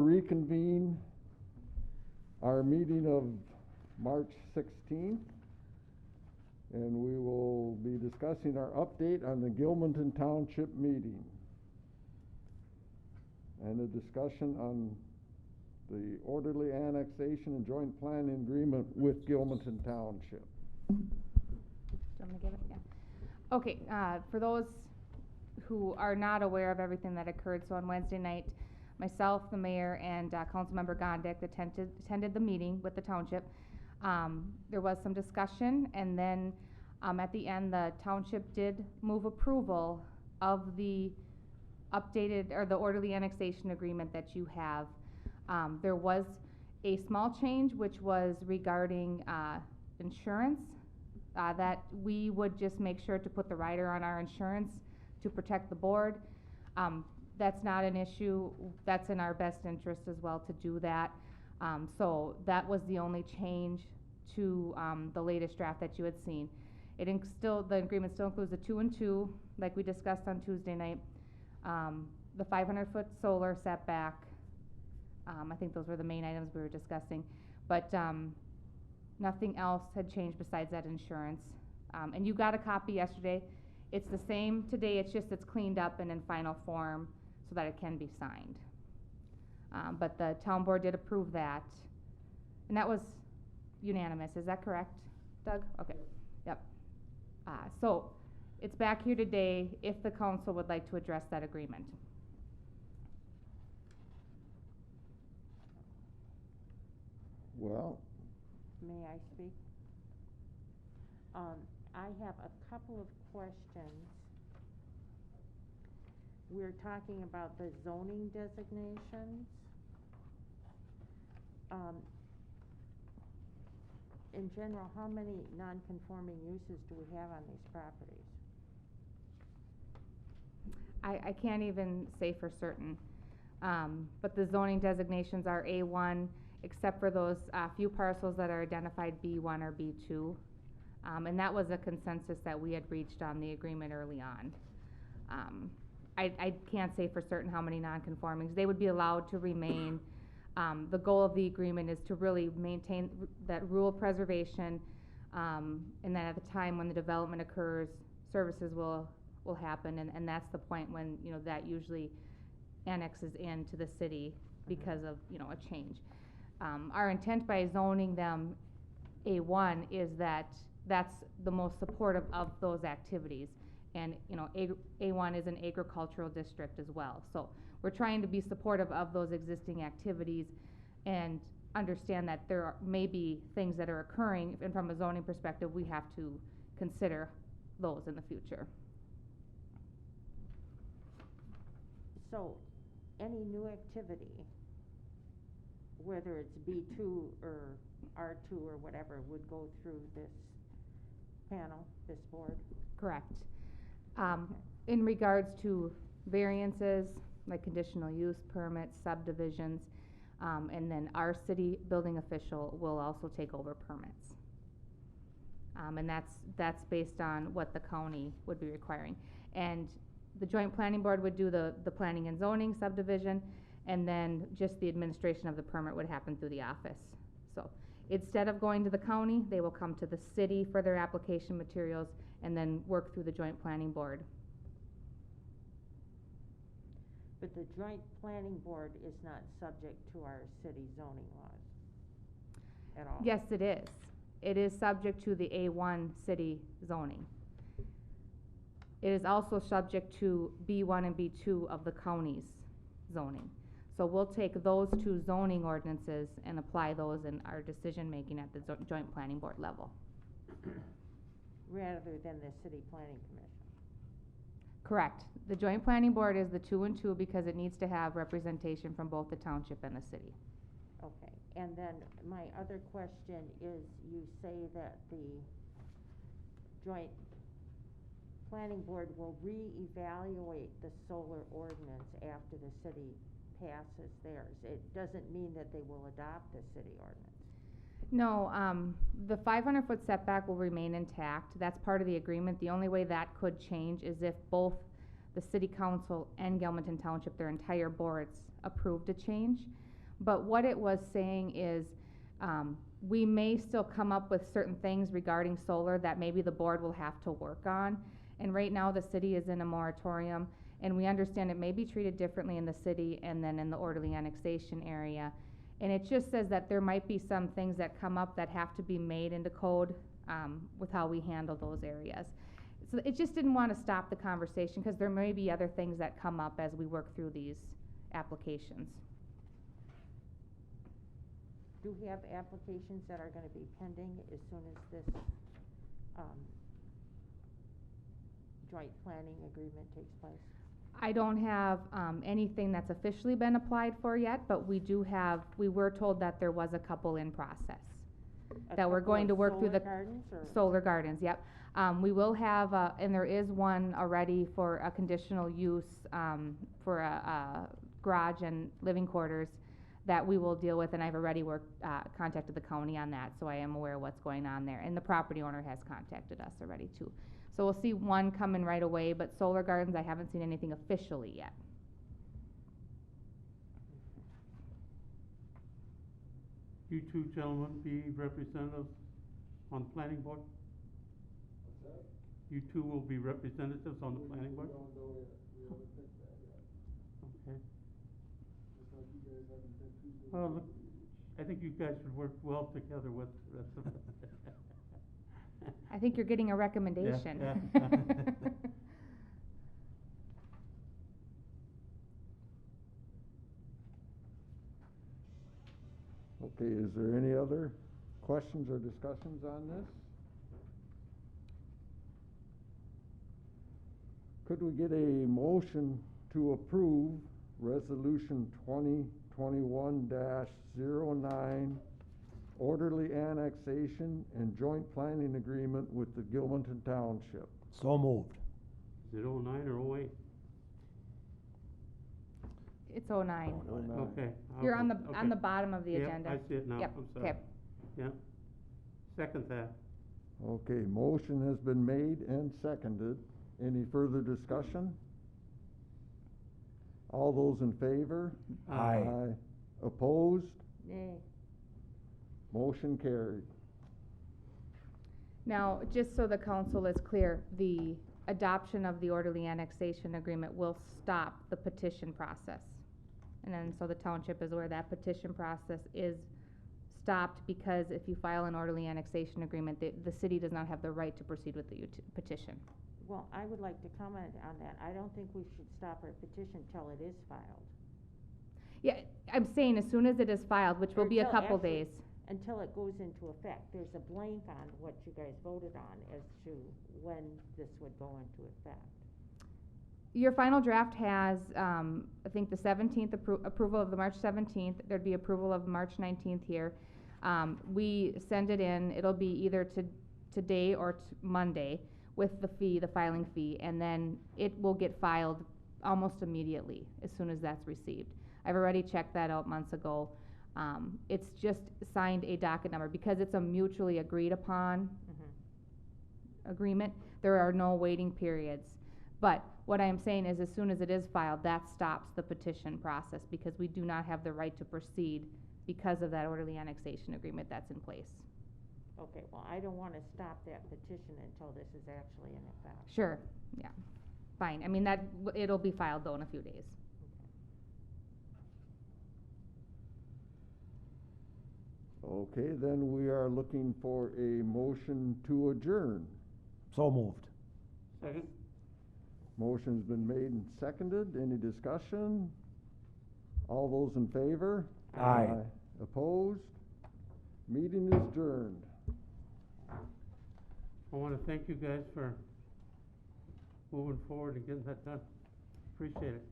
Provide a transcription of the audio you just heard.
Reconvene our meeting of March 16th, and we will be discussing our update on the Gilmanton Township meeting and a discussion on the orderly annexation and joint planning agreement with Gilmanton Township. Do you want me to give it? Yeah. Okay, for those who are not aware of everything that occurred, so on Wednesday night, myself, the mayor, and Councilmember Gondik attended the meeting with the township. There was some discussion, and then at the end, the township did move approval of the updated, or the orderly annexation agreement that you have. There was a small change, which was regarding insurance, that we would just make sure to put the rider on our insurance to protect the board. That's not an issue. That's in our best interest as well to do that. So that was the only change to the latest draft that you had seen. The agreement still includes the 2 and 2, like we discussed on Tuesday night. The 500-foot solar setback. I think those were the main items we were discussing. But nothing else had changed besides that insurance. And you got a copy yesterday. It's the same today, it's cleaned up and in final form so that it can be signed. But the town board did approve that. And that was unanimous, is that correct, Doug? Okay, yep. So it's back here today if the council would like to address that agreement. Well, may I speak? I have a couple of questions. We're talking about the zoning designations. In general, how many non-conforming uses do we have on these properties? I can't even say for certain, but the zoning designations are A1, except for those few parcels that are identified B1 or B2. And that was a consensus that we had reached on the agreement early on. I can't say for certain how many non-conformings. They would be allowed to remain. The goal of the agreement is to really maintain that rural preservation, and then at the time when the development occurs, services will happen, and that's the point when, you know, that usually annexes into the city because of, you know, a change. Our intent by zoning them A1 is that that's the most supportive of those activities. And, you know, A1 is an agricultural district as well. So we're trying to be supportive of those existing activities and understand that there may be things that are occurring, and from a zoning perspective, we have to consider those in the future. So any new activity, whether it's B2 or R2 or whatever, would go through this panel, this board? Correct. In regards to variances, like conditional use permits, subdivisions, and then our city building official will also take over permits. And that's based on what the county would be requiring. And the joint planning board would do the planning and zoning subdivision, and then just the administration of the permit would happen through the office. So instead of going to the county, they will come to the city for their application materials and then work through the joint planning board. But the joint planning board is not subject to our city zoning laws at all? Yes, it is. It is subject to the A1 city zoning. It is also subject to B1 and B2 of the county's zoning. So we'll take those two zoning ordinances and apply those in our decision making at the joint planning board level. Rather than the city planning commission? Correct. The joint planning board is the 2 and 2 because it needs to have representation from both the township and the city. Okay, and then my other question is, you say that the joint planning board will reevaluate the solar ordinance after the city passes theirs. It doesn't mean that they will adopt the city ordinance. No, the 500-foot setback will remain intact. That's part of the agreement. The only way that could change is if both the city council and Gilmanton Township, their entire boards, approved a change. But what it was saying is, we may still come up with certain things regarding solar that maybe the board will have to work on. And right now, the city is in a moratorium, and we understand it may be treated differently in the city and then in the orderly annexation area. And it just says that there might be some things that come up that have to be made into code, with how we handle those areas. So it just didn't wanna stop the conversation, cause there may be other things that come up as we work through these applications. Do we have applications that are gonna be pending as soon as this, joint planning agreement takes place? I don't have, anything that's officially been applied for yet, but we were told that there was a couple in process. That we're going to work through the Solar gardens, or? solar gardens, yep. We will have, and there is one already for a conditional use, for a garage and living quarters that we will deal with, and I've already contacted the county on that, so I am aware of what's going on there. And the property owner has contacted us already too. So we'll see one coming right away, but solar gardens, I haven't seen anything officially yet. You two gentlemen be representatives on the planning board? What's that? You two will be representatives on the planning board? We don't know yet, we haven't picked that yet, Okay. just like you guys haven't picked who's gonna. Well, look, I think you guys would work well together with the rest of us. I think you're getting a recommendation. Yeah. Okay, is there any other questions or discussions on this? Could we get a motion to approve resolution 2021-09, orderly annexation and joint planning agreement with the Gilmanton Township? So moved. Is it 09 or 08? It's 09. Okay. You're on the okay. bottom of the Yep, agenda. I see it now, Yep, I'm sorry. okay. Yep. Second that. Okay, motion has been made and seconded. Any further discussion? All those in favor? Aye. Opposed? Nay. Motion carried. Now, just so the council is clear, the adoption of the orderly annexation agreement will stop the petition process. And then, so the township is aware that petition process is stopped, because if you file an orderly annexation agreement, the city does not have the right to proceed with the petition. Well, I would like to comment on that. I don't think we should stop our petition till it is filed. Yeah, I'm saying as soon as it is filed, which will be a Until couple actually- days. Until it goes into effect. There's a blank on what you guys voted on as to when this would go into effect. Your final draft has, I think the 17th approval of the March 17th, there'd be approval of March 19th here. We send it in, it'll be either today or Monday with the fee, the filing fee, and then it will get filed almost immediately as soon as that's received. I've already checked that out months ago. It's just signed a docket number, because it's a mutually agreed upon agreement. There are no waiting periods. But what I am saying is, as soon as it is filed, that stops the petition process, because we do not have the right to proceed because of that orderly annexation agreement that's in place. Okay, well, I don't wanna stop that petition until this is actually in effect. Sure, yeah, fine. I mean, it'll be filed though in a few days. Okay, then we are looking for a motion to adjourn. So moved. Second? Motion's been made and seconded. Any discussion? All those in favor? Aye. Opposed? Meeting is adjourned. I wanna thank you guys for moving forward and getting that done. Appreciate it.